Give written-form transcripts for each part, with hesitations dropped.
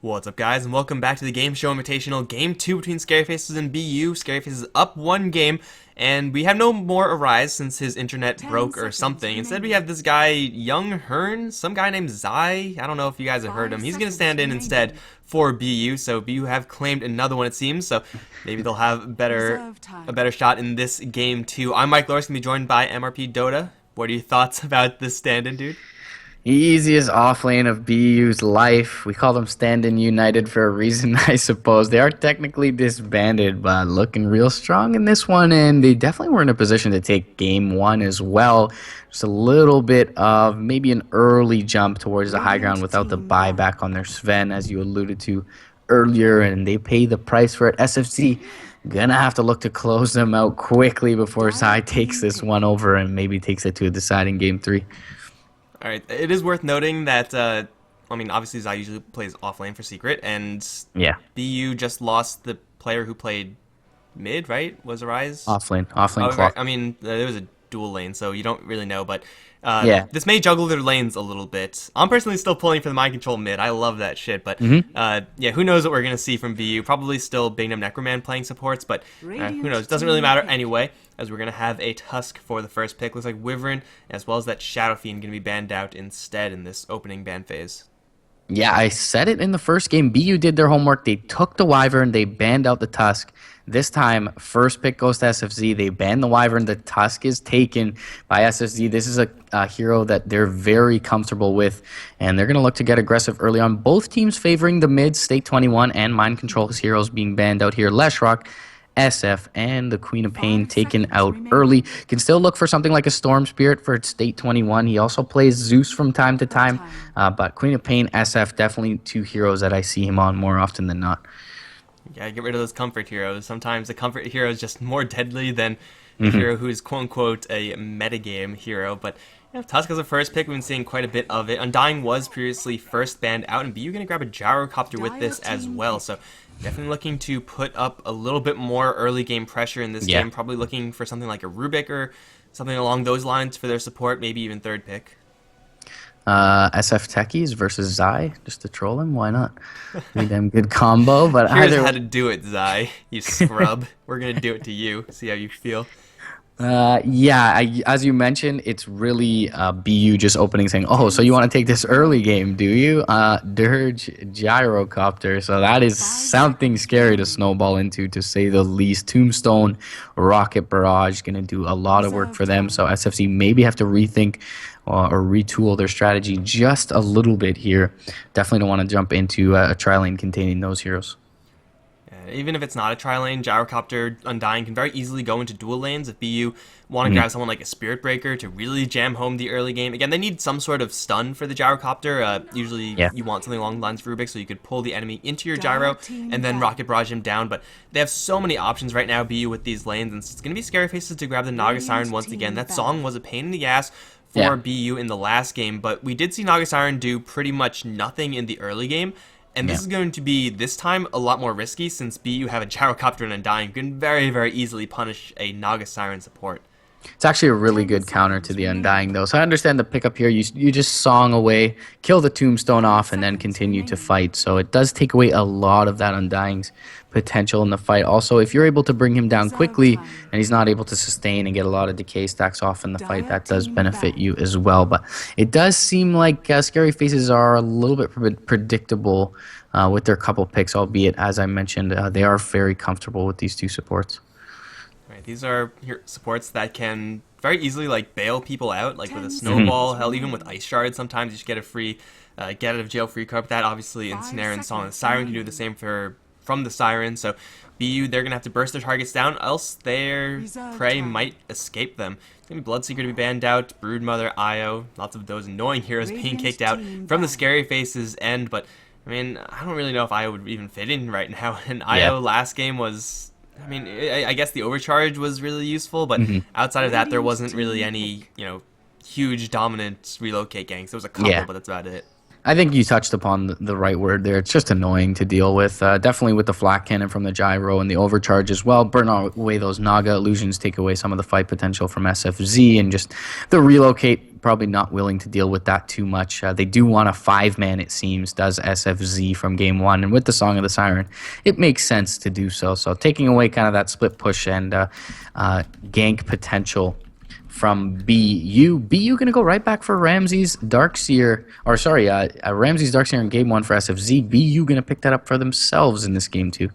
What's up, guys, and welcome back to the GameShow Invitational Game 2 between ScaryFaceZ and BU. ScaryFaceZ up one game, and we have no more Arise since his internet broke or something. Instead, we have this guy, Young Hearn, some guy named Zai. I don't know if you guys have heard him. He's going to stand in instead for BU, so BU have claimed another one, it seems, so maybe they'll have a better shot in this game, too. I'm Mikelorus, going to be joined by MRP Dota. What are your thoughts about this stand-in, dude? Easiest offlane of BU's life. We call them Stand-In United for a reason, I suppose. They are technically disbanded, but looking real strong in this one, and they definitely were in a position to take game one as well. Just a little bit of maybe an early jump towards the high ground without the buyback on their Sven, as you alluded to earlier, and they pay the price for it. SFC gonna have to look to close them out quickly before Sai takes this one over and maybe takes it to a deciding game three. All right, it is worth noting that, obviously Zai usually plays offlane for Secret, and Yeah, BU just lost the player who played mid, right? Was Arise? offlane Oh, clock. right. I mean, there was a dual lane, so you don't really know, but Yeah. this may juggle their lanes a little bit. I'm personally still pulling for the mind control mid. I love that shit, but yeah, who knows what we're going to see from BU. Probably still Bingham Necroman playing supports, but who knows? Doesn't really matter anyway, as we're going to have a Tusk for the first pick. Looks like Wyvern, as well as that Shadow Fiend, going to be banned out instead in this opening ban phase. Yeah, I said it in the first game. BU did their homework. They took the Wyvern. They banned out the Tusk. This time, first pick goes to SFZ. They ban the Wyvern. The Tusk is taken by SFZ. This is a hero that they're very comfortable with, and they're going to look to get aggressive early on. Both teams favoring the mid, State 21 and Mind Control's heroes being banned out here. Leshrock, SF, and the Queen of Pain taken out early. Can still look for something like a Storm Spirit for State 21. He also plays Zeus from time to time, but Queen of Pain, SF, definitely two heroes that I see him on more often than not. Yeah, get rid of those comfort heroes. Sometimes a comfort hero is just more deadly than a hero who is quote-unquote a metagame hero. But Tusk as a first pick, we've been seeing quite a bit of it. Undying was previously first banned out, and BU going to grab a Gyrocopter with this as well. So definitely looking to put up a little bit more early game pressure in this game. Probably looking for something like a Rubik or something along those lines for their support, maybe even third pick. SF Techies versus Zai, just to troll him. Why not? Be them good combo. But Here's either how to do it, Zai. You scrub. We're going to do it to you. See how you feel. as you mentioned, it's really BU just opening saying, "Oh, so you want to take this early game, do you?" Dirge Gyrocopter. So that is something scary to snowball into, to say the least. Tombstone, Rocket Barrage, going to do a lot of work for them. So SFC maybe have to rethink or retool their strategy just a little bit here. Definitely don't want to jump into a tri-lane containing those heroes. Even if it's not a tri-lane, Gyrocopter Undying can very easily go into dual lanes if BU want to grab someone like a Spirit Breaker to really jam home the early game. Again, they need some sort of stun for the Gyrocopter. Usually you want something along the lines of Rubik, so you could pull the enemy into your Gyro and then Rocket Barrage him down. But they have so many options right now, BU, with these lanes, and it's going to be ScaryFaceZ to grab the Naga Siren once again. That song was a pain in the ass for BU in the last game, but we did see Naga Siren do pretty much nothing in the early game. And this is going to be, this time, a lot more risky, since BU have a Gyrocopter and Undying who can very, very easily punish a Naga Siren support. It's actually a really good counter to the Undying, though. So I understand the pickup here. You just song away, kill the Tombstone off, and then continue to fight. So it does take away a lot of that Undying's potential in the fight. Also, if you're able to bring him down quickly and he's not able to sustain and get a lot of decay stacks off in the fight, that does benefit you as well. But it does seem like ScaryFaceZ are a little bit predictable with their couple picks, albeit, as I mentioned, they are very comfortable with these two supports. Right, these are supports that can very easily bail people out, like with a snowball. Hell, even with ice shards, sometimes you just get a free get out of jail free card. That obviously ensnare and Song. The Siren can do the same from the Siren. So BU, they're gonna have to burst their targets down, else their prey might escape them. It's gonna be Bloodseeker to be banned out, Broodmother, Io, lots of those annoying heroes being kicked out from the ScaryFaceZ end. But I mean, I don't really know if Io would even fit in right now. And Io last game was, I mean, I guess the overcharge was really useful, but outside of that, there wasn't really any, huge dominant relocate gangs. There was a couple, but that's about it. I think you touched upon the right word there. It's just annoying to deal with. Definitely with the flat cannon from the gyro and the overcharge as well. Burn away those Naga illusions, take away some of the fight potential from SFZ, and just the relocate. Probably not willing to deal with that too much. They do want a 5-man, it seems, does SFZ from game one. And with the Song of the Siren, it makes sense to do so. So taking away kind of that split push and gank potential from BU. BU going to go right back for Ramsey's Darkseer, or sorry, Ramsey's Darkseer in game one for SFZ. BU going to pick that up for themselves in this game too.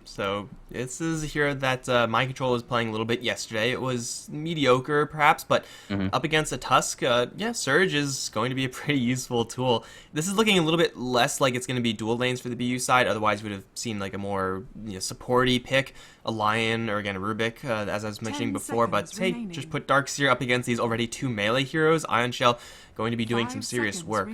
So this is a hero that Mind Control was playing a little bit yesterday. It was mediocre, perhaps, but up against a Tusk, yeah, Surge is going to be a pretty useful tool. This is looking a little bit less like it's going to be dual lanes for the BU side. Otherwise, we'd have seen like a more supporty pick, a Lion or again a Rubik, as I was mentioning before. But hey, just put Darkseer up against these already 2 melee heroes. Ion Shell going to be doing some serious work.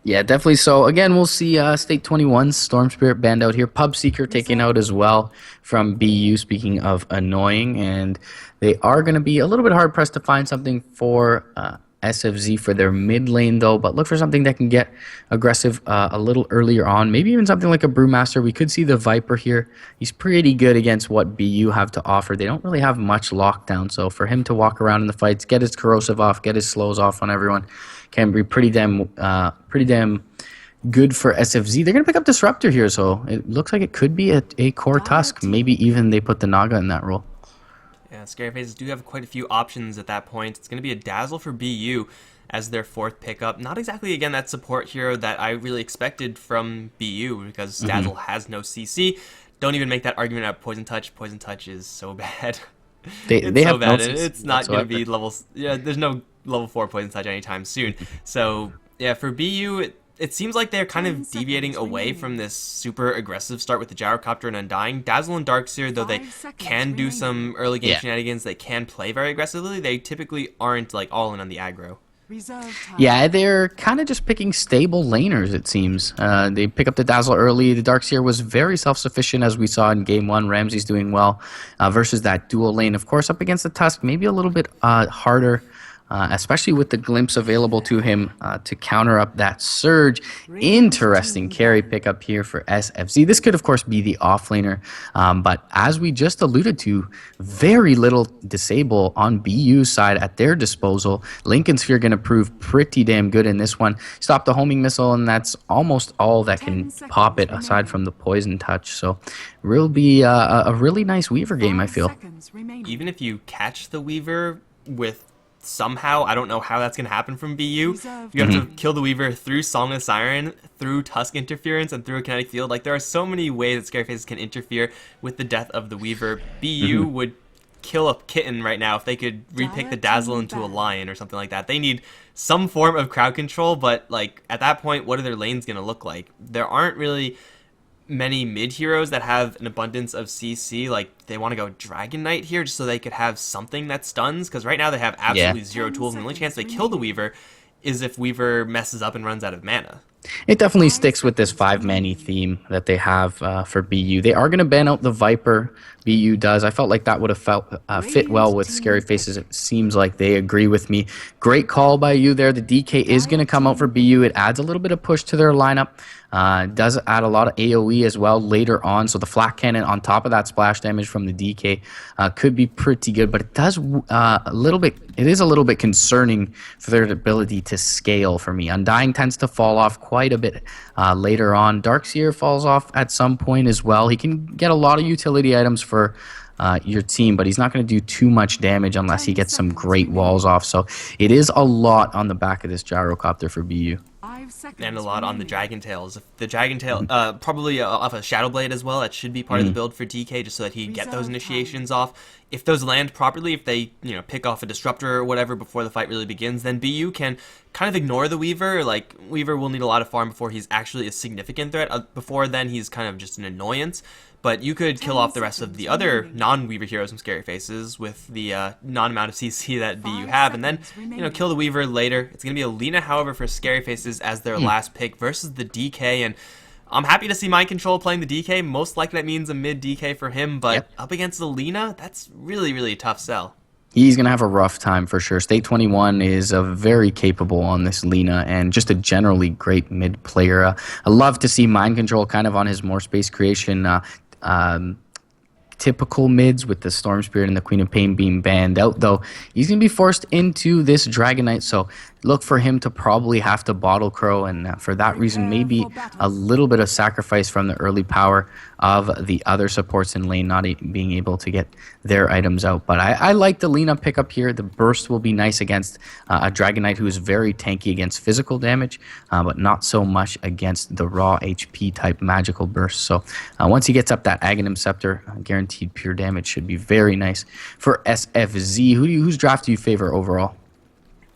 Yeah, definitely. So again, we'll see State 21's Storm Spirit banned out here. Pub Seeker taken out as well from BU, speaking of annoying. And they are going to be a little bit hard pressed to find something for SFZ for their mid lane, though. But look for something that can get aggressive a little earlier on. Maybe even something like a Brewmaster. We could see the Viper here. He's pretty good against what BU have to offer. They don't really have much lockdown. So for him to walk around in the fights, get his corrosive off, get his slows off on everyone, can be pretty damn good for SFZ. They're going to pick up Disruptor here, so it looks like it could be a core Tusk. Maybe even they put the Naga in that role. Yeah, ScaryFaceZ do have quite a few options at that point. It's going to be a Dazzle for BU as their 4th pickup. Not exactly, again, that support hero that I really expected from BU because Dazzle has no CC. Don't even make that argument about Poison Touch. Poison Touch is so bad. They so have bad. no CC It's not going to be whatsoever. levels. Yeah, there's no level 4 Poison Touch anytime soon. So yeah, for BU, it seems like they're kind of deviating away from this super aggressive start with the Gyrocopter and Undying. Dazzle and Darkseer, though they can do some early game shenanigans, they can play very aggressively, they typically aren't like all in on the aggro. Yeah, they're kind of just picking stable laners, it seems. They pick up the Dazzle early. The Darkseer was very self-sufficient, as we saw in Game 1. Ramsey's doing well versus that dual lane. Of course, up against the Tusk, maybe a little bit harder, especially with the glimpse available to him to counter up that Surge. Interesting carry pickup here for SFZ. This could, of course, be the offlaner, but as we just alluded to, very little disable on BU's side at their disposal. Lincoln Sphere going to prove pretty damn good in this one. Stop the homing missile, and that's almost all that can pop it aside from the Poison Touch. So will be a really nice Weaver game, I feel. Even if you catch the Weaver with somehow, I don't know how that's going to happen from BU. You have to kill the Weaver through Song of the Siren, through Tusk interference, and through a kinetic field. Like, there are so many ways that ScaryFaceZ can interfere with the death of the Weaver. BU would kill a kitten right now if they could repick the Dazzle into a Lion or something like that. They need some form of crowd control, but, like, at that point, what are their lanes going to look like? There aren't really many mid heroes that have an abundance of CC. Like, they want to go Dragon Knight here just so they could have something that stuns, because right now they have absolutely zero tools, and the only chance they kill the Weaver is if Weaver messes up and runs out of mana. It definitely sticks with this 5-mana theme that they have for BU. They are going to ban out the Viper. BU does. I felt like that would have fit well with ScaryFaceZ. It seems like they agree with me. Great call by you there. The DK is going to come out for BU. It adds a little bit of push to their lineup. Does add a lot of AoE as well later on. So the flat cannon on top of that splash damage from the DK could be pretty good. But it does a little bit. It is a little bit concerning for their ability to scale for me. Undying tends to fall off quite a bit later on. Darkseer falls off at some point as well. He can get a lot of utility items for your team, but he's not going to do too much damage unless he gets some great walls off. So it is a lot on the back of this Gyrocopter for BU. And a lot on the Dragon Tails. If the Dragon Tail, probably off a Shadow Blade as well. That should be part of the build for DK, just so that he can get those initiations off. If those land properly, if they pick off a Disruptor or whatever before the fight really begins, then BU can kind of ignore the Weaver. Like, Weaver will need a lot of farm before he's actually a significant threat. Before then, he's kind of just an annoyance. But you could kill off the rest of the other non-Weaver heroes from ScaryFaceZ with the non-amount of CC that BU have, and then kill the Weaver later. It's going to be Alina, however, for ScaryFaceZ as their last pick versus the DK, and I'm happy to see Mind Control playing the DK. Most likely that means a mid DK for him, but up against Alina, that's really, really a tough sell. He's going to have a rough time for sure. State 21 is very capable on this Lina and just a generally great mid player. I love to see Mind Control kind of on his more space creation typical mids with the Storm Spirit and the Queen of Pain being banned out, though he's going to be forced into this Dragon Knight, so look for him to probably have to Bottle Crow, and for that reason maybe a little bit of sacrifice from the early power of the other supports in lane not being able to get their items out. But I like the Lina pickup here. The burst will be nice against a Dragon Knight who is very tanky against physical damage, but not so much against the raw HP type magical burst. So once he gets up that Aghanim Scepter, guaranteed pure damage should be very nice for SFZ. Whose draft do you favor overall?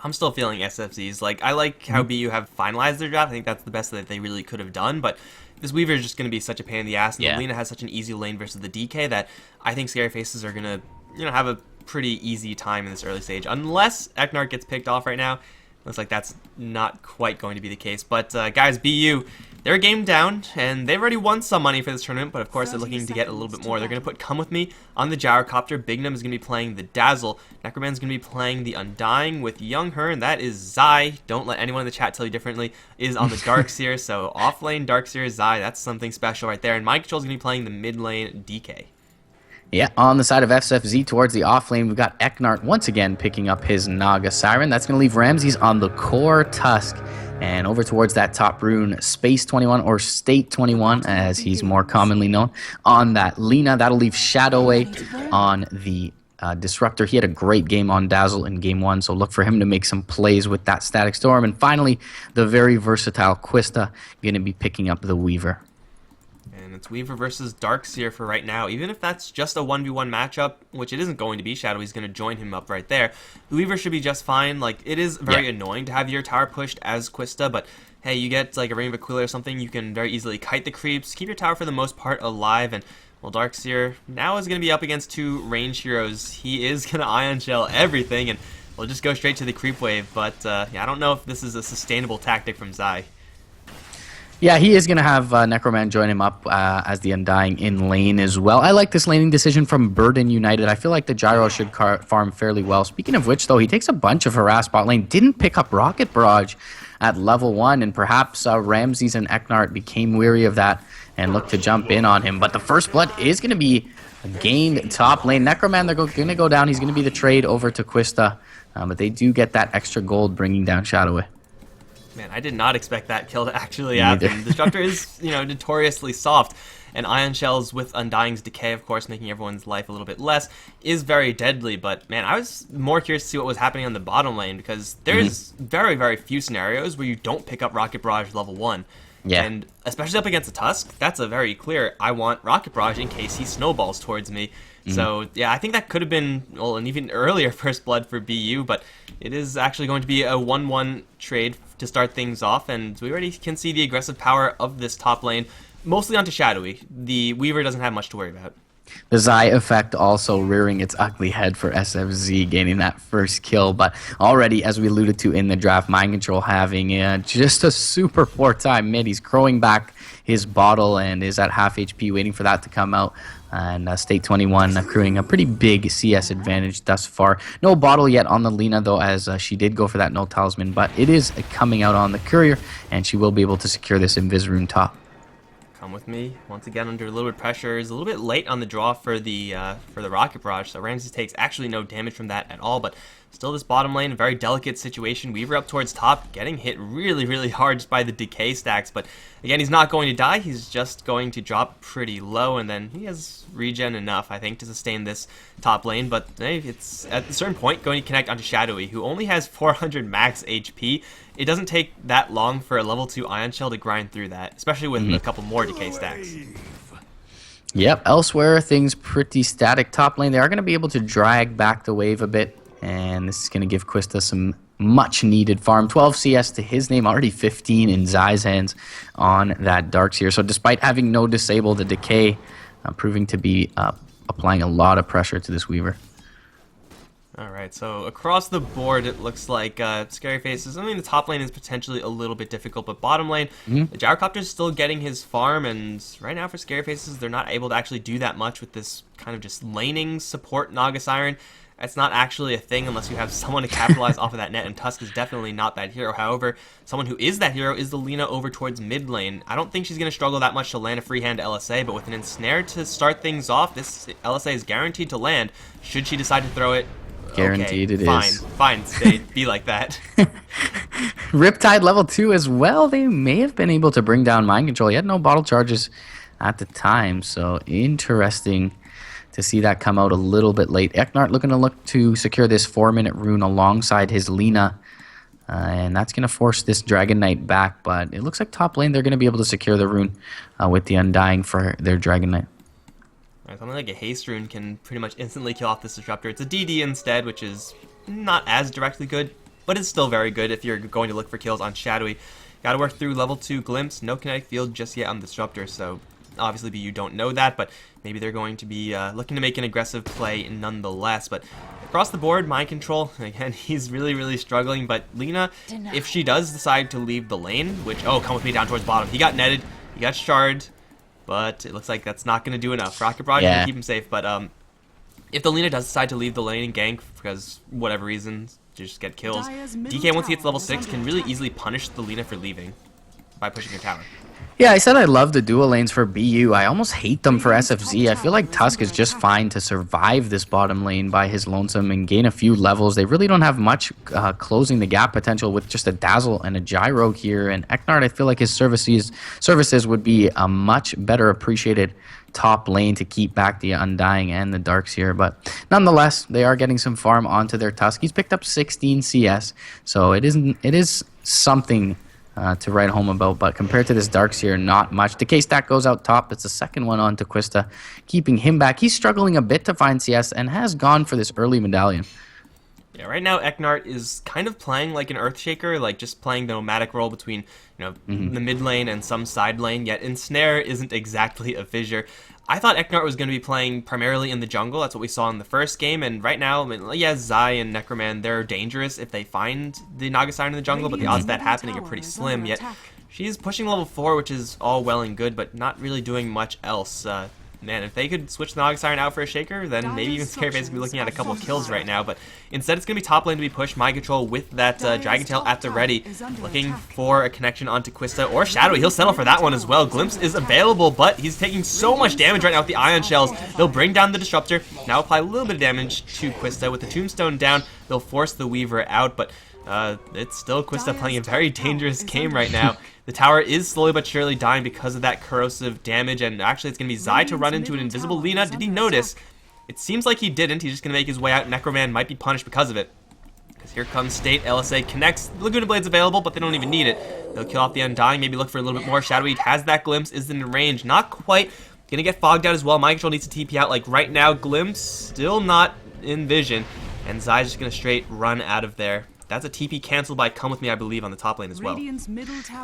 I'm still feeling SFZs. Like, I like how BU have finalized their draft. I think that's the best that they really could have done, but this Weaver is just going to be such a pain in the ass, and Lina has such an easy lane versus the DK that I think ScaryFaceZ are going to, have a pretty easy time in this early stage, unless Eknart gets picked off right now. Looks like that's not quite going to be the case. But guys, BU, they're a game down, and they've already won some money for this tournament, but of course they're looking to get a little bit more. They're going to put Come With Me on the Gyrocopter. Bignum is going to be playing the Dazzle. Necroman's going to be playing the Undying with Young Her, and that is Zai. Don't let anyone in the chat tell you differently. Is on the Darkseer, so off lane Darkseer Zai. That's something special right there. And Mind Control is going to be playing the mid lane DK. Yeah, on the side of SFZ towards the off lane, we've got Eknart once again picking up his Naga Siren. That's going to leave Ramses on the core Tusk. And over towards that top rune, Space 21 or State 21, as he's more commonly known, on that Lina. That'll leave Shadowway on the Disruptor. He had a great game on Dazzle in game 1, so look for him to make some plays with that Static Storm. And finally, the very versatile Quista going to be picking up the Weaver. And it's Weaver versus Darkseer for right now. Even if that's just a 1v1 matchup, which it isn't going to be, Shadow's going to join him up right there. The Weaver should be just fine. Like, it is very annoying to have your tower pushed as Quista, but hey, you get like a Ring of Aquila or something, you can very easily kite the creeps, keep your tower for the most part alive, and well, Darkseer now is going to be up against two range heroes. He is going to Ion Shell everything, and we'll just go straight to the creep wave, but yeah, I don't know if this is a sustainable tactic from Zai. Yeah, he is going to have Necroman join him up as the Undying in lane as well. I like this laning decision from Burden United. I feel like the Gyro should farm fairly well. Speaking of which, though, he takes a bunch of harass bot lane. Didn't pick up Rocket Barrage at level 1, and perhaps Ramses and Eknart became weary of that and looked to jump in on him. But the first blood is going to be gained top lane. Necroman, they're going to go down. He's going to be the trade over to Quista, but they do get that extra gold bringing down Shadowway. Man, I did not expect that kill to actually happen. Disruptor is, notoriously soft, and Ion Shells with Undying's Decay, of course, making everyone's life a little bit less, is very deadly. But, man, I was more curious to see what was happening on the bottom lane, because there's very, very few scenarios where you don't pick up Rocket Barrage level 1. Yeah. And especially up against a Tusk, that's a very clear, I want Rocket Barrage in case he snowballs towards me. So, yeah, I think that could have been, well, an even earlier first blood for BU, but it is actually going to be a 1-1 trade to start things off, and we already can see the aggressive power of this top lane, mostly onto Shadowy. The Weaver doesn't have much to worry about. The Zai effect also rearing its ugly head for SFZ, gaining that first kill. But already, as we alluded to in the draft, Mind Control having just a super poor time mid. He's crowing back his bottle and is at half HP, waiting for that to come out. And State 21 accruing a pretty big CS advantage thus far. No bottle yet on the Lina, though, as she did go for that no talisman. But it is coming out on the Courier, and she will be able to secure this Invis rune top. Come with me once again under a little bit of pressure. Is a little bit late on the draw for the Rocket Barrage, so Ramses takes actually no damage from that at all, but still this bottom lane, a very delicate situation. Weaver up towards top, getting hit really, really hard just by the decay stacks, but again, he's not going to die. He's just going to drop pretty low, and then he has regen enough, I think, to sustain this top lane, but hey, it's at a certain point going to connect onto Shadowy, who only has 400 max HP. It doesn't take that long for a level 2 Ion Shell to grind through that, especially with a couple more decay stacks. Yep, elsewhere, things pretty static. Top lane, they are going to be able to drag back the wave a bit, and this is going to give Quista some much-needed farm. 12 CS to his name, already 15 in Zai's hands on that Darkseer. So despite having no disable, the decay proving to be applying a lot of pressure to this Weaver. Alright, so across the board, it looks like ScaryFaceZ. I mean, the top lane is potentially a little bit difficult, but bottom lane, the Gyrocopter is still getting his farm, and right now for ScaryFaceZ, they're not able to actually do that much with this kind of just laning support Naga Siren. It's not actually a thing unless you have someone to capitalize off of that net, and Tusk is definitely not that hero. However, someone who is that hero is the Lina over towards mid lane. I don't think she's going to struggle that much to land a free hand to LSA, but with an ensnare to start things off, this LSA is guaranteed to land. Should she decide to throw it, Guaranteed okay, it fine, is. Fine, stay, be like that. Riptide level 2 as well. They may have been able to bring down Mind Control. He had no bottle charges at the time, so interesting to see that come out a little bit late. Eknart looking to look to secure this 4-minute rune alongside his Lina. And that's going to force this Dragon Knight back, but it looks like top lane they're going to be able to secure the rune with the Undying for their Dragon Knight. Something like a haste rune can pretty much instantly kill off this disruptor. It's a DD instead, which is not as directly good, but it's still very good if you're going to look for kills on Shadowy. Gotta work through level 2 Glimpse, no kinetic field just yet on the disruptor, so obviously you don't know that, but maybe they're going to be looking to make an aggressive play nonetheless. But across the board, Mind Control, again, he's really struggling, but Lina, if she does decide to leave the lane, which, oh, come with me down towards bottom, he got netted, he got sharded, but it looks like that's not going to do enough. Rocket Barrage can keep him safe, but if the Lina does decide to leave the lane and gank, because whatever reasons, just get kills, DK, once he hits level 6, can really easily punish the Lina for leaving by pushing her tower. Yeah, I said I love the dual lanes for BU. I almost hate them for SFZ. I feel like Tusk is just fine to survive this bottom lane by his lonesome and gain a few levels. They really don't have much closing the gap potential with just a Dazzle and a Gyro here. And Eknard, I feel like his services would be a much better appreciated top lane to keep back the Undying and the Darks here. But nonetheless, they are getting some farm onto their Tusk. He's picked up 16 CS, so it is something to write home about, but compared to this Darks here, not much. Decay stack goes out top. It's the second one on to Quista, keeping him back. He's struggling a bit to find CS and has gone for this early medallion. Yeah, right now Eknart is kind of playing like an Earthshaker, like just playing the nomadic role between, the mid lane and some side lane, yet Ensnare isn't exactly a fissure. I thought Eknart was going to be playing primarily in the jungle. That's what we saw in the first game, and right now, yeah, Zai and Necroman, they're dangerous if they find the Naga Siren in the jungle, but the odds of that happening are pretty slim, yet she's pushing level 4, which is all well and good, but not really doing much else. Man, if they could switch the Naga Siren out for a Shaker, then maybe even ScaryFaceZ could be looking at a couple kills right now, but instead it's going to be top lane to be pushed. Mind Control with that Dragon Tail at the ready, looking for a connection onto Quista or Shadowy. He'll settle for that one as well. Glimpse is available, but he's taking so much damage right now with the Ion Shells. They'll bring down the Disruptor, now apply a little bit of damage to Quista. With the Tombstone down, they'll force the Weaver out, but it's still Quista playing a very dangerous game right now. The tower is slowly but surely dying because of that corrosive damage, and actually it's going to be Zai to run into an invisible Lina. Did he notice? It seems like he didn't. He's just going to make his way out. Necroman might be punished because of it. Because here comes State. LSA connects. Laguna Blade's available, but they don't even need it. They'll kill off the Undying, maybe look for a little bit more. Shadowy has that Glimpse, is in range. Not quite. Going to get fogged out as well. Mind Control needs to TP out like right now. Glimpse still not in vision, and Zai's just going to straight run out of there. That's a TP cancel by Come With Me, I believe, on the top lane as well.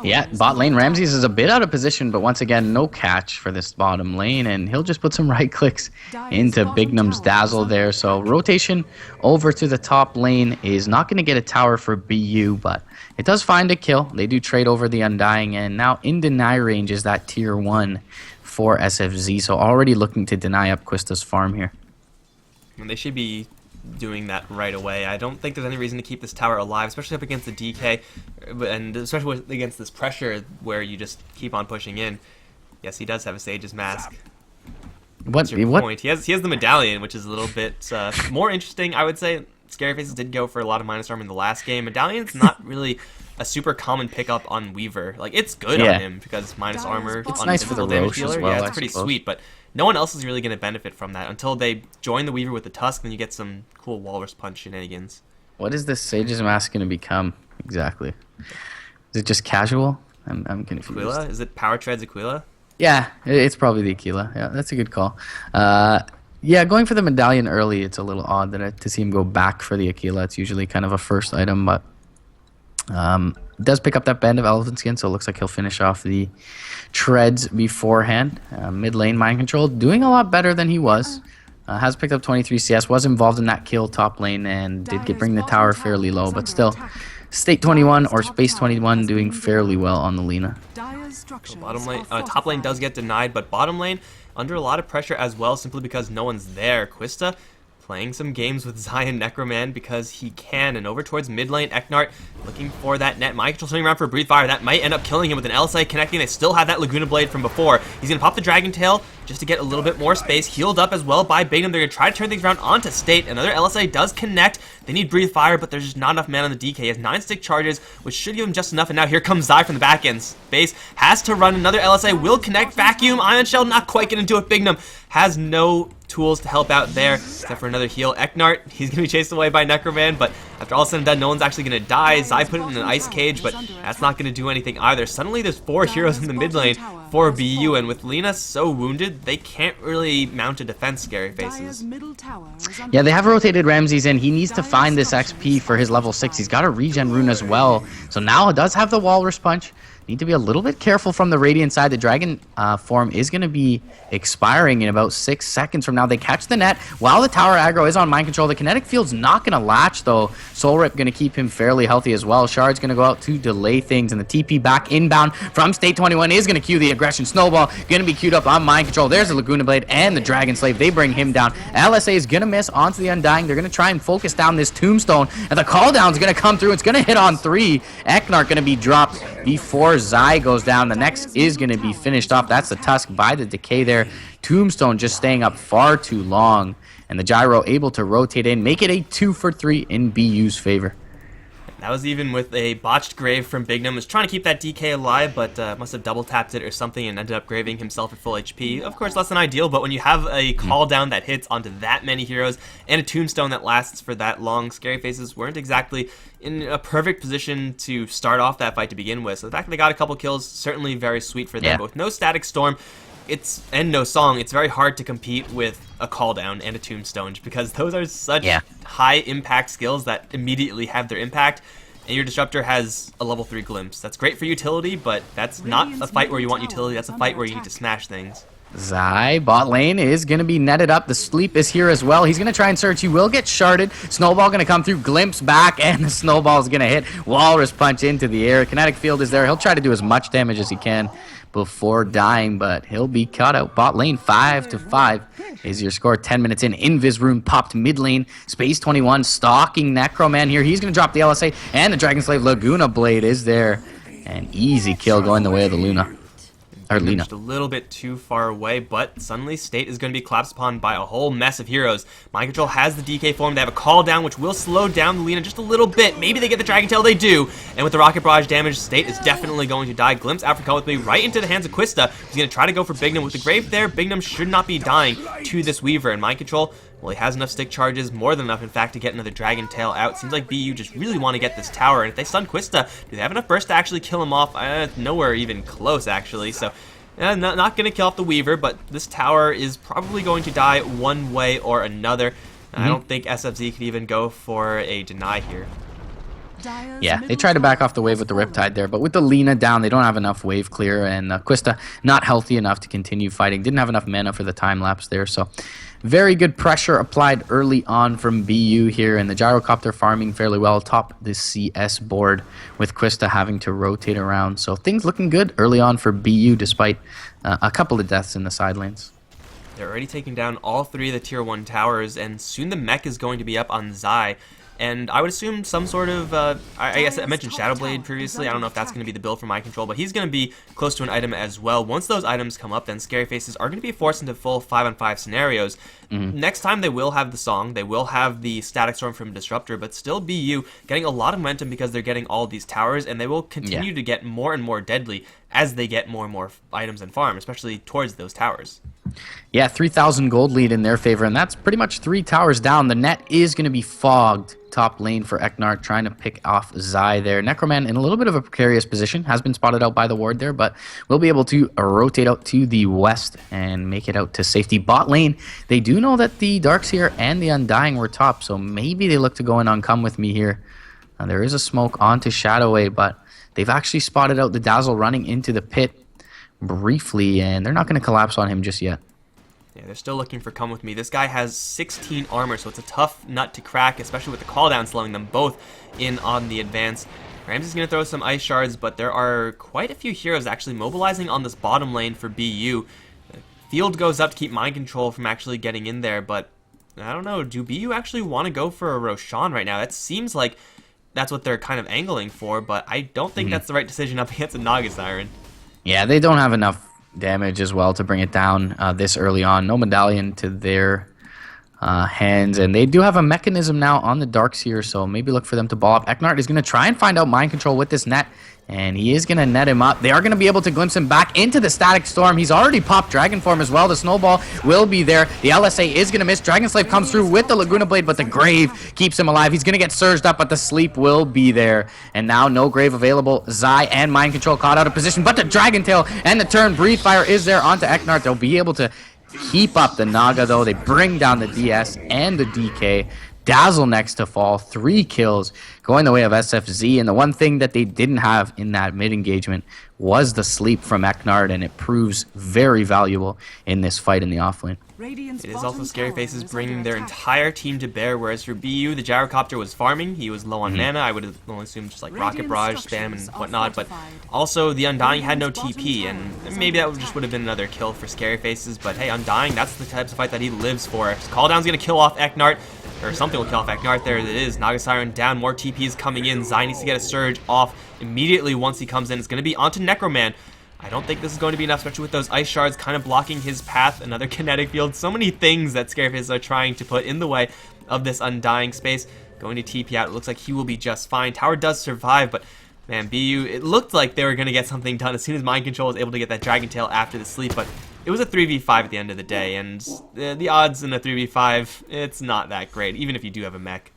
Yeah, bot lane Ramses is a bit out of position, but once again, no catch for this bottom lane, and he'll just put some right clicks into Bignum's Dazzle there. So rotation over to the top lane is not going to get a tower for BU, but it does find a kill. They do trade over the Undying, and now in deny range is that tier 1 for SFZ, so already looking to deny up Quista's farm here. And they should be doing that right away. I don't think there's any reason to keep this tower alive, especially up against the DK, and especially against this pressure where you just keep on pushing in. Yes, he does have a Sage's Mask. What's your point? He has the Medallion, which is a little bit more interesting, I would say. ScaryFaceZ did go for a lot of minus armor in the last game. Medallion's not really a super common pickup on Weaver. Like, it's good on him because minus armor it's on nice for the damage Roche dealer. as well, Yeah, it's pretty sweet, but no one else is really going to benefit from that until they join the Weaver with the Tusk, then you get some cool Walrus Punch shenanigans. What is this Sage's Mask going to become exactly? Is it just casual? I'm confused. Aquila? Is it Power Treads Aquila? Yeah, it's probably the Aquila. Yeah, that's a good call. Yeah, going for the Medallion early, it's a little odd to see him go back for the Aquila. It's usually kind of a first item, but does pick up that Band of Elephant Skin, so it looks like he'll finish off the treads beforehand. Mid lane Mind Control doing a lot better than he was. Has picked up 23 CS, was involved in that kill top lane, and did bring the tower fairly low, but still, State 21 or Space 21 doing fairly well on the Lina. So bottom lane, top lane does get denied, but bottom lane under a lot of pressure as well, simply because no one's there. Quista playing some games with Zai and Necroman because he can, and over towards mid lane, Eknart looking for that net. Michael turning around for a Breathe Fire. That might end up killing him with an LSI connecting. They still have that Laguna Blade from before. He's going to pop the Dragon Tail just to get a little bit more space. Healed up as well by Bignum. They're going to try to turn things around onto State. Another LSI does connect. They need Breathe Fire, but there's just not enough mana on the DK. He has 9 stick charges, which should give him just enough. And now here comes Zai from the back end. Space has to run. Another LSI will connect. Vacuum. Ion Shell not quite going to do it. Bignum has no tools to help out there, except for another heal. Eknart, he's going to be chased away by Necroman, but after all said and done, no one's actually going to die. Zai put it in an ice cage, but that's not going to do anything either. Suddenly there's 4 heroes in the mid lane for BU, and with Lina so wounded, they can't really mount a defense, ScaryFaceZ. Yeah, they have rotated Ramses in. He needs to find this XP for his level 6. He's got a regen rune as well, so now it does have the Walrus Punch. Need to be a little bit careful from the Radiant side. The Dragon form is going to be expiring in about 6 seconds from now. They catch the net while the tower aggro is on mind control. The kinetic field's not going to latch, though. Soul Rip going to keep him fairly healthy as well. Shard's going to go out to delay things, and the TP back inbound from State 21 is going to cue the aggression. Snowball going to be queued up on mind control. There's the Laguna Blade and the Dragon Slave. They bring him down. LSA is going to miss onto the Undying. They're going to try and focus down this Tombstone, and the call down is going to come through. It's going to hit on 3. Eknart going to be dropped before Zai goes down. The next is going to be finished off. That's the Tusk by the Decay there. Tombstone just staying up far too long, and the Gyro able to rotate in, make it a 2 for 3 in BU's favor. That was even with a botched grave from Bignum. Was trying to keep that DK alive, but must have double tapped it or something and ended up graving himself at full HP. Of course, less than ideal, but when you have a call down that hits onto that many heroes and a tombstone that lasts for that long, ScaryFaceZ weren't exactly in a perfect position to start off that fight to begin with. So the fact that they got a couple kills, certainly very sweet for them. But with no Static Storm, and no Song, it's very hard to compete with a call down and a tombstone because those are such high impact skills that immediately have their impact. And your Disruptor has a level 3 glimpse. That's great for utility, but that's not a fight where you want utility. That's a fight where you need to smash things. Zai, bot lane is going to be netted up. The Sleep is here as well. He's going to try and search. He will get sharded. Snowball going to come through. Glimpse back, and the Snowball is going to hit. Walrus Punch into the air. Kinetic Field is there. He'll try to do as much damage as he can before dying, but he'll be caught out. Bot lane 5-5 is your score. 10 minutes in. Invis Rune popped mid lane. Space 21 stalking Necroman here. He's going to drop the LSA, and the Dragon Slave Laguna Blade is there. An easy kill going the way of the Luna. Lina. Just a little bit too far away, but suddenly State is going to be collapsed upon by a whole mess of heroes. Mind Control has the DK form. They have a call down, which will slow down the Lina just a little bit. Maybe they get the Dragon Tail. They do. And with the Rocket Barrage damage, State is definitely going to die. Glimpse Africa with me right into the hands of Quista. He's going to try to go for Bignum. With the Grave there, Bignum should not be dying to this Weaver. And Mind Control, well, he has enough stick charges, more than enough, in fact, to get another Dragon Tail out. Seems like BU just really want to get this tower. And if they stun Quista, do they have enough burst to actually kill him off? Nowhere even close, actually. So not going to kill off the Weaver, but this tower is probably going to die one way or another. I don't think SFZ could even go for a deny here. Yeah, they tried to back off the wave with the Riptide there, but with the Lina down, they don't have enough wave clear, and Quista not healthy enough to continue fighting. Didn't have enough mana for the time lapse there, so very good pressure applied early on from BU here, and the Gyrocopter farming fairly well top the CS board with Quista having to rotate around. So things looking good early on for BU despite a couple of deaths in the side lanes. They're already taking down all 3 of the tier 1 towers, and soon the mech is going to be up on Zai. And I would assume some sort of, I guess I mentioned Shadowblade previously. I don't know if that's going to be the build for Mind Control, but he's going to be close to an item as well. Once those items come up, then ScaryFaceZ are going to be forced into full 5-on-5 scenarios. Next time they will have the Song, they will have the Static Storm from Disruptor, but still BU getting a lot of momentum because they're getting all these towers, and they will continue to get more and more deadly as they get more and more items and farm, especially towards those towers. Yeah, 3,000 gold lead in their favor, and that's pretty much 3 towers down. The net is going to be fogged top lane for Eknart, trying to pick off Zai there. Necroman in a little bit of a precarious position, has been spotted out by the ward there, but will be able to rotate out to the west and make it out to safety. Bot lane, they do know that the Darkseer and the Undying were top, so maybe they look to go and uncome with me here. There is a smoke onto Shadowway, but they've actually spotted out the Dazzle running into the pit briefly, and they're not going to collapse on him just yet. Yeah, they're still looking for Come With Me. This guy has 16 armor, so it's a tough nut to crack, especially with the cooldown slowing them both in on the advance. Ramsey's going to throw some ice shards, but there are quite a few heroes actually mobilizing on this bottom lane for BU. Field goes up to keep Mind Control from actually getting in there, but I don't know. Do BU actually want to go for a Roshan right now? That seems like that's what they're kind of angling for, but I don't think that's the right decision up against a Naga Siren. Yeah, they don't have enough damage as well to bring it down this early on. No medallion to their hands, and they do have a mechanism now on the Darkseer, so maybe look for them to ball up. Eknart is going to try and find out mind control with this net, and he is going to net him up. They are going to be able to glimpse him back into the Static Storm. He's already popped Dragon Form as well. The Snowball will be there. The LSA is going to miss. Dragon Slave comes through with the Laguna Blade, but the Grave keeps him alive. He's going to get surged up, but the Sleep will be there. And now no Grave available. Zai and Mind Control caught out of position, but the Dragon Tail and the turn Breathe Fire is there onto Eknart. They'll be able to keep up the Naga, though. They bring down the DS and the DK. Dazzle next to fall. 3 kills going the way of SFZ. And the one thing that they didn't have in that mid-engagement was the sleep from Eknard, and it proves very valuable in this fight in the offlane. It is also ScaryFaceZ bringing their entire team to bear, whereas for BU, the Gyrocopter was farming. He was low on mana. I would only assume just like Rocket Barrage, spam, and whatnot. But also, the Undying had no TP, and maybe that just would have been another kill for ScaryFaceZ. But hey, Undying, that's the types of fight that he lives for. Calldown's going to kill off Eknart, or something will kill off Eknart. There it is. Naga Siren down, more TPs coming in. Zai needs to get a surge off immediately once he comes in. It's going to be onto Necroman. I don't think this is going to be enough, especially with those ice shards kind of blocking his path. Another kinetic field. So many things that ScaryFaceZ are trying to put in the way of this Undying space. Going to TP out. It looks like he will be just fine. Tower does survive, but man, BU, it looked like they were going to get something done as soon as Mind Control was able to get that Dragon Tail after the sleep, but it was a 3v5 at the end of the day, and the odds in a 3v5, it's not that great, even if you do have a mech.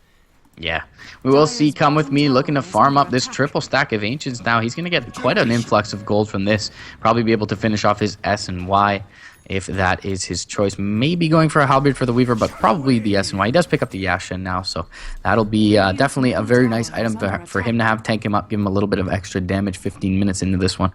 Yeah, we will see Come With Me looking to farm up this triple stack of Ancients now. He's going to get quite an influx of gold from this. Probably be able to finish off his S and Y if that is his choice. Maybe going for a Halberd for the Weaver, but probably the S and Y. He does pick up the Yashin now, so that'll be definitely a very nice item for him to have. Tank him up, give him a little bit of extra damage 15 minutes into this one.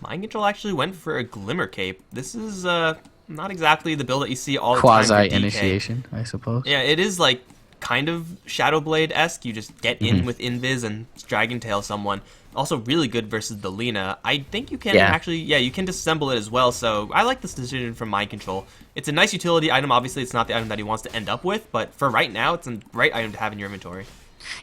Mind Control actually went for a Glimmer Cape. This is not exactly the build that you see all the time for DK. Quasi-initiation, I suppose. Yeah, it is like kind of Shadowblade-esque. You just get in with Invis and Dragon Tail someone. Also really good versus the Lina. I think you can actually, you can disassemble it as well, so I like this decision from Mind Control. It's a nice utility item. Obviously, it's not the item that he wants to end up with, but for right now, it's a great item to have in your inventory.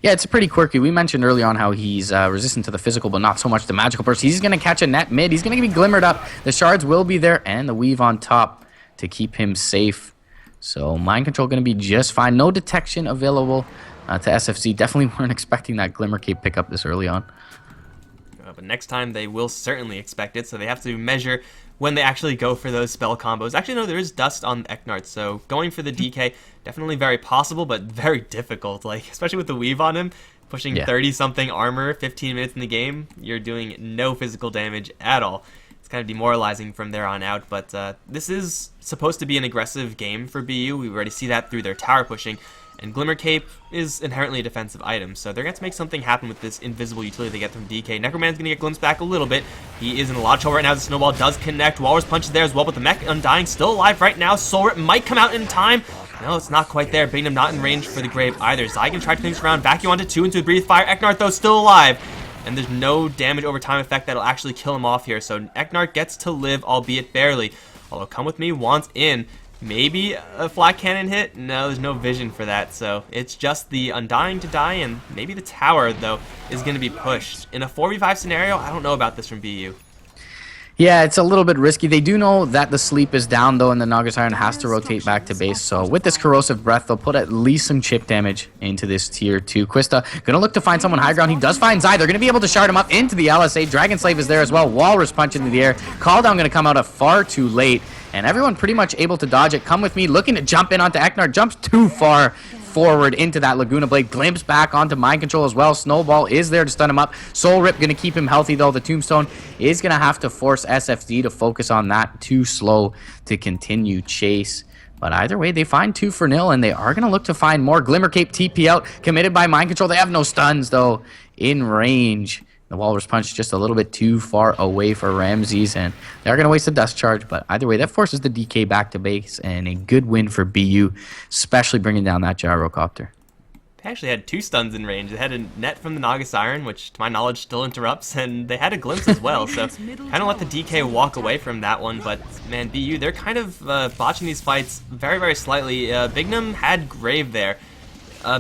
Yeah, it's pretty quirky. We mentioned early on how he's resistant to the physical, but not so much the magical burst. He's going to catch a net mid. He's going to be glimmered up. The shards will be there, and the weave on top to keep him safe. So Mind Control going to be just fine. No detection available to SFC. Definitely weren't expecting that Glimmer Cape pickup this early on. But next time they will certainly expect it, so they have to measure when they actually go for those spell combos. Actually, no, there is dust on Eknart, so going for the DK, definitely very possible, but very difficult. Like, especially with the weave on him, pushing 30-something armor, 15 minutes in the game, you're doing no physical damage at all. It's kind of demoralizing from there on out, but this is supposed to be an aggressive game for BU. We already see that through their tower pushing. And Glimmer Cape is inherently a defensive item, so they're going to make something happen with this invisible utility they get from DK. Necroman's going to get glimpsed back a little bit. He is in a lot of trouble right now. The Snowball does connect. Walrus Punch is there as well, but the mech Undying still alive right now. Soul Rip might come out in time. No, it's not quite there. Baiting him not in range for the Grave either. Zygon tried to finish around. Vacuum onto 2 into a Breathe Fire. Eknart, though, still alive. And there's no damage over time effect that'll actually kill him off here, so Eknart gets to live, albeit barely. Although Come With Me wants in. Maybe a flat cannon hit? No, there's no vision for that, so it's just the Undying to die, and maybe the tower, though, is going to be pushed. In a 4v5 scenario, I don't know about this from BU. Yeah, it's a little bit risky. They do know that the sleep is down, though, and the Naga Siren has to rotate back to base. So with this Corrosive Breath, they'll put at least some chip damage into this tier 2. Quista going to look to find someone high ground. He does find Zai. They're going to be able to shard him up into the LSA. Dragon Slave is there as well. Walrus Punch into the air. Calldown going to come out far too late. And everyone pretty much able to dodge it. Come With Me looking to jump in onto Eknart. Jumps too far forward into that Laguna Blade. Glimpse back onto Mind Control as well. Snowball is there to stun him up. Soul Rip going to keep him healthy, though. The Tombstone is going to have to force SFD to focus on that. Too slow to continue chase. But either way, they find 2 for 0, and they are going to look to find more. Glimmer Cape TP out, committed by Mind Control. They have no stuns, though, in range. The Walrus Punch just a little bit too far away for Ramses, and they're going to waste a Dust Charge. But either way, that forces the DK back to base, and a good win for BU, especially bringing down that Gyrocopter. They actually had 2 stuns in range. They had a net from the Naga Siren, which to my knowledge still interrupts, and they had a glimpse as well, so kind of let the DK walk away from that one, but man, BU, they're kind of botching these fights very, very slightly. Bignum had Grave there.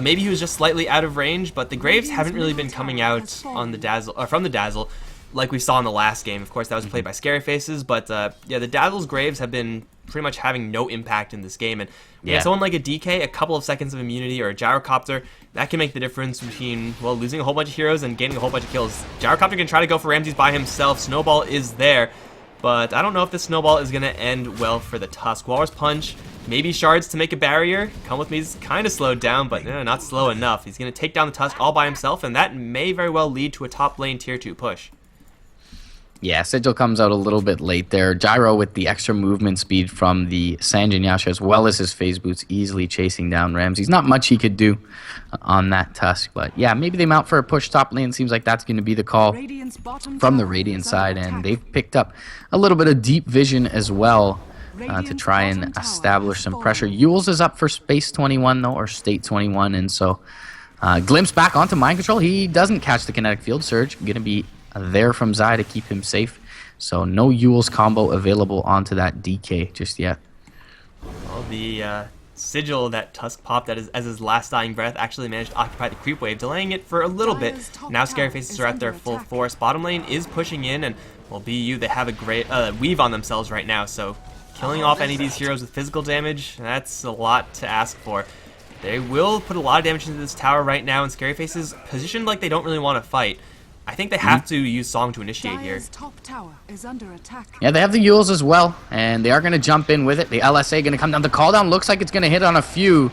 Maybe he was just slightly out of range, but the Graves haven't really been coming out on the Dazzle, from the Dazzle like we saw in the last game. Of course, that was played by ScaryFaceZ, but yeah, the Dazzle's Graves have been pretty much having no impact in this game, and yeah, someone like a DK, a couple of seconds of immunity, or a Gyrocopter, that can make the difference between, well, losing a whole bunch of heroes and gaining a whole bunch of kills. Gyrocopter can try to go for Ramses by himself. Snowball is there, but I don't know if this Snowball is going to end well for the Tusk. Walrus Punch, maybe Shards to make a barrier. Come With Me is kind of slowed down, but not slow enough. He's going to take down the Tusk all by himself, and that may very well lead to a top lane tier 2 push. Yeah, Sigil comes out a little bit late there. Gyro with the extra movement speed from the Sanjin Yasha as well as his phase boots easily chasing down Ramses. Not much he could do on that Tusk, but yeah, maybe they mount for a push top lane. Seems like that's going to be the call from the Radiant side, and they've picked up a little bit of deep vision as well to try and establish some pressure. Yules is up for Space 21 though, or State 21, and so Glimpse back onto Mind Control. He doesn't catch the Kinetic Field Surge. Going to be there from Zai to keep him safe. So no Yules combo available onto that DK just yet. Well, the Sigil that Tusk popped as his last dying breath actually managed to occupy the creep wave, delaying it for a little bit. Now ScaryFaceZ are at their full force. Bottom lane is pushing in, and well, BU, they have a great weave on themselves right now, so killing off any of these heroes with physical damage, that's a lot to ask for. They will put a lot of damage into this tower right now, and ScaryFaceZ is positioned like they don't really want to fight. I think they have to use Song to initiate here. Yeah, they have the Yules as well, and they are going to jump in with it. The LSA going to come down. The call down looks like it's going to hit on a few,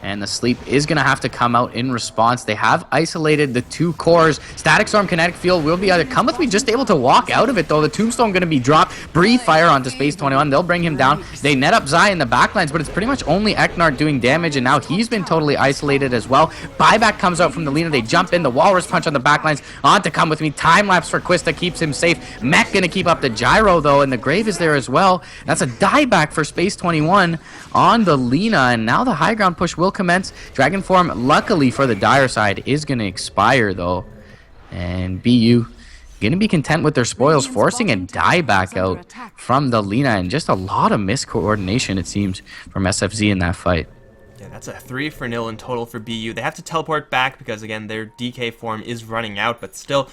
and the Sleep is going to have to come out in response. They have isolated the 2 cores. Static Storm, Kinetic Field will be either Come With Me just able to walk out of it, though. The Tombstone going to be dropped. Breathe Fire onto Space 21. They'll bring him down. They net up Zai in the backlines, but it's pretty much only Eknard doing damage, and now he's been totally isolated as well. Buyback comes out from the Lina. They jump in. The Walrus Punch on the backlines. On to Come With Me. Time lapse for Quista keeps him safe. Mech going to keep up the Gyro, though, and the Grave is there as well. That's a dieback for Space 21 on the Lina, and now the high ground push will commence. Dragon Form, luckily for the Dire side, is going to expire, though. And BU going to be content with their spoils, forcing a dieback out from the Lina, and just a lot of miscoordination, it seems, from SFZ in that fight. Yeah, that's a 3-0 in total for BU. They have to teleport back because, again, their DK form is running out, but still,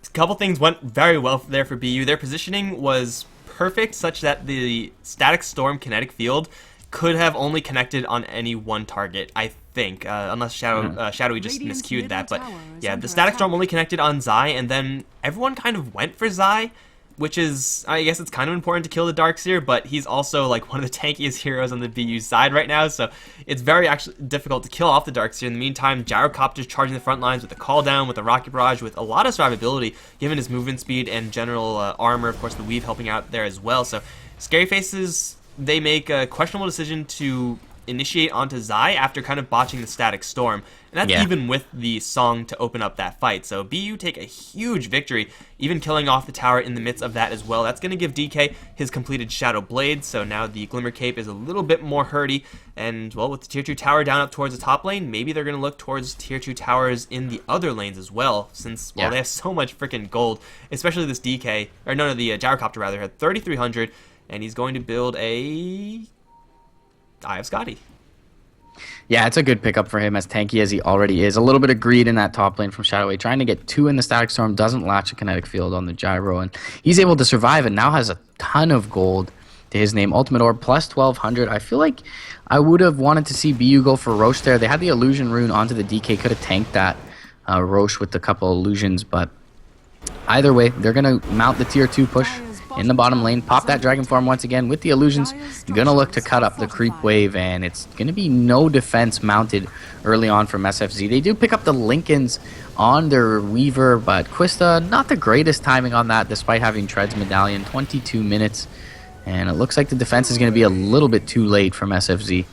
a couple things went very well there for BU. Their positioning was perfect, such that the Static Storm Kinetic Field could have only connected on any one target, I think, unless Shadowy just miscued that. But yeah, the Static Storm only connected on Zai, and then everyone kind of went for Zai, which is, I guess it's kind of important to kill the Darkseer, but he's also like one of the tankiest heroes on the BU side right now, so it's very actually difficult to kill off the Darkseer. In the meantime, Gyrocopter's charging the front lines with the call down, with the Rocket Barrage, with a lot of survivability, given his movement speed and general armor. Of course, the Weave helping out there as well. So ScaryFaceZ, they make a questionable decision to initiate onto Zai after kind of botching the Static Storm, and that's even with the Song to open up that fight. So BU take a huge victory, even killing off the tower in the midst of that as well. That's going to give DK his completed Shadow Blade, so now the Glimmer Cape is a little bit more hurty, and well, with the tier 2 tower down up towards the top lane, maybe they're going to look towards tier 2 towers in the other lanes as well, since, well, they have so much freaking gold, especially this DK, or no, the Gyrocopter rather, had 3,300, and he's going to build a Eye of Scotty. Yeah, it's a good pickup for him, as tanky as he already is. A little bit of greed in that top lane from Shadowway. Trying to get 2 in the Static Storm, doesn't latch a Kinetic Field on the Gyro, and he's able to survive and now has a ton of gold to his name. Ultimate Orb plus 1,200. I feel like I would have wanted to see BU go for Roche there. They had the Illusion Rune onto the DK. Could have tanked that Roche with a couple illusions, but either way, they're going to mount the tier 2 push in the bottom lane, pop that Dragon Form once again with the illusions. Gonna look to cut up the creep wave, and it's gonna be no defense mounted early on from SFZ. They do pick up the Lincolns on their Weaver, but Quista, not the greatest timing on that, despite having Tread's Medallion. 22 minutes, and it looks like the defense is gonna be a little bit too late from SFZ.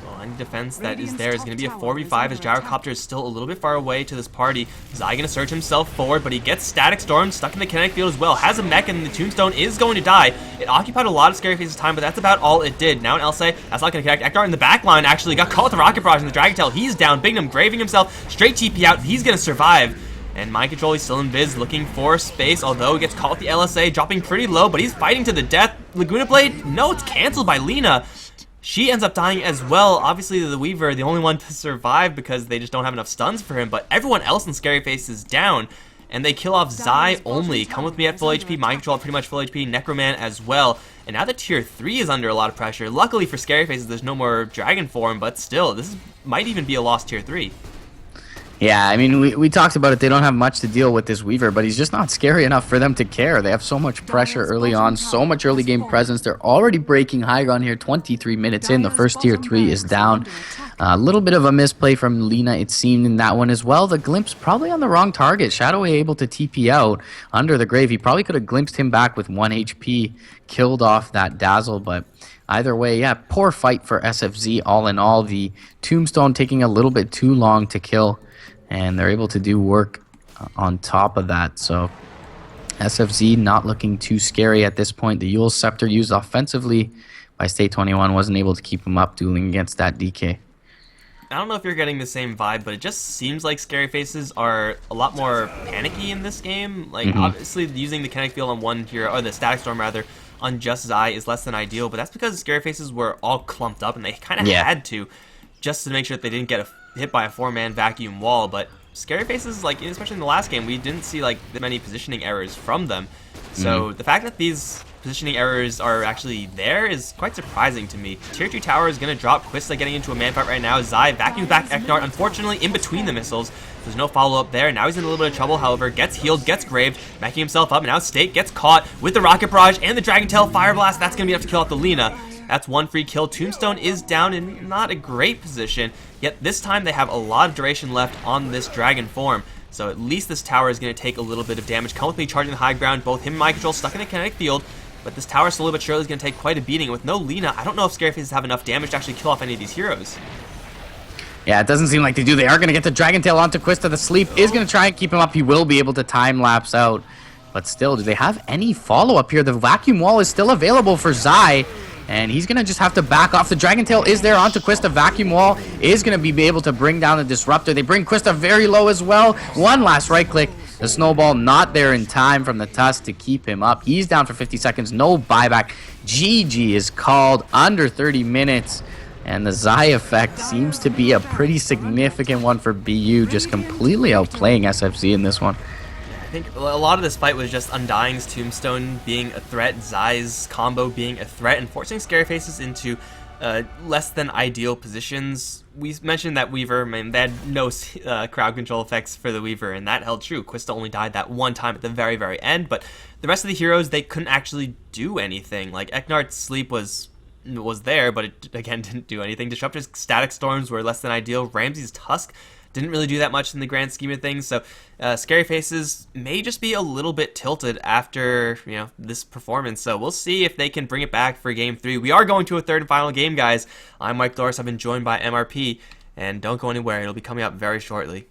Well, finding defense that is there is going to be a 4v5 as Gyrocopter is still a little bit far away to this party. Zai going to surge himself forward, but he gets Static Storm stuck in the kinetic field as well. Has a mech, and the Tombstone is going to die. It occupied a lot of ScaryFace's time, but that's about all it did. Now in Elsay, that's not going to connect. Eknar in the back line actually got caught with the Rocket Barrage and the Dragon Tail. He's down. Bignum graving himself. Straight TP out. He's going to survive. And Mind Control, he's still in Viz, looking for space, although he gets caught with the LSA, dropping pretty low, but he's fighting to the death. Laguna Blade, no, it's canceled by Lina. She ends up dying as well. Obviously, the Weaver, the only one to survive because they just don't have enough stuns for him, but everyone else in ScaryFace is down, and they kill off Zai only. Come with me at full HP, Mind Control at pretty much full HP, Necroman as well. And now that Tier 3 is under a lot of pressure. Luckily for ScaryFaces, there's no more Dragon form, but still, this might even be a lost Tier 3. Yeah, I mean, we talked about it. They don't have much to deal with this Weaver, but he's just not scary enough for them to care. They have so much pressure early on, so much early game presence. They're already breaking high ground here, 23 minutes in. The first Tier 3 is down. A little bit of a misplay from Lina, it seemed, in that one as well. The glimpse probably on the wrong target. Shadowway able to TP out under the grave. He probably could have glimpsed him back with 1 HP, killed off that Dazzle, but either way, yeah, poor fight for SFZ all in all. The Tombstone taking a little bit too long to kill, and they're able to do work on top of that. So SFZ not looking too scary at this point. The Yule Scepter used offensively by State 21 wasn't able to keep him up dueling against that DK. I don't know if you're getting the same vibe, but it just seems like ScaryFaces are a lot more panicky in this game. Like, obviously, using the kinetic field on one hero, or the Static Storm rather, on just Zai is less than ideal, but that's because ScaryFaces were all clumped up, and they kind of had to, just to make sure that they didn't get hit by a 4-man vacuum wall. But ScaryFaces, like, especially in the last game, we didn't see like that many positioning errors from them. So the fact that these positioning errors are actually there is quite surprising to me. Tier 2 tower is going to drop. Quista getting into a man fight right now. Zai vacuums back Eknar, unfortunately in between the missiles. There's no follow-up there. Now he's in a little bit of trouble, however. Gets healed, gets graved, backing himself up, and now State gets caught with the Rocket Barrage and the Dragon Tail Fire Blast. That's going to be enough to kill off the Lina. That's one free kill. Tombstone is down in not a great position, yet this time they have a lot of duration left on this Dragon form. So at least this tower is going to take a little bit of damage. Come with me charging the high ground. Both him and Mind Control stuck in the kinetic field, but this tower slowly but surely is going to take quite a beating. With no Lina, I don't know if ScaryFaces have enough damage to actually kill off any of these heroes. Yeah, it doesn't seem like they do. They are going to get the Dragon Tail onto Quista. The sleep is going to try and keep him up. He will be able to time-lapse out. But still, do they have any follow-up here? The vacuum wall is still available for Zai, and he's going to just have to back off. The Dragon Tail is there onto Quista. Vacuum wall is going to be able to bring down the Disruptor. They bring Quista very low as well. One last right-click. The Snowball not there in time from the Tusk to keep him up. He's down for 50 seconds. No buyback. GG is called under 30 minutes. And the Zai effect seems to be a pretty significant one for BU, just completely outplaying SFZ in this one. I think a lot of this fight was just Undying's Tombstone being a threat, Zai's combo being a threat, and forcing ScaryFaces into less than ideal positions. We mentioned that Weaver, man, they had no crowd control effects for the Weaver, and that held true. Quista only died that one time at the very, very end, but the rest of the heroes, they couldn't actually do anything. Like, Eknar's sleep was there, but it, again, didn't do anything. Disruptor's Static Storms were less than ideal. Ramsey's Tusk didn't really do that much in the grand scheme of things, so ScaryFaces may just be a little bit tilted after, you know, this performance. So we'll see if they can bring it back for Game 3. We are going to a third and final game, guys. I'm Mikelorus. I've been joined by MRP, and don't go anywhere. It'll be coming up very shortly.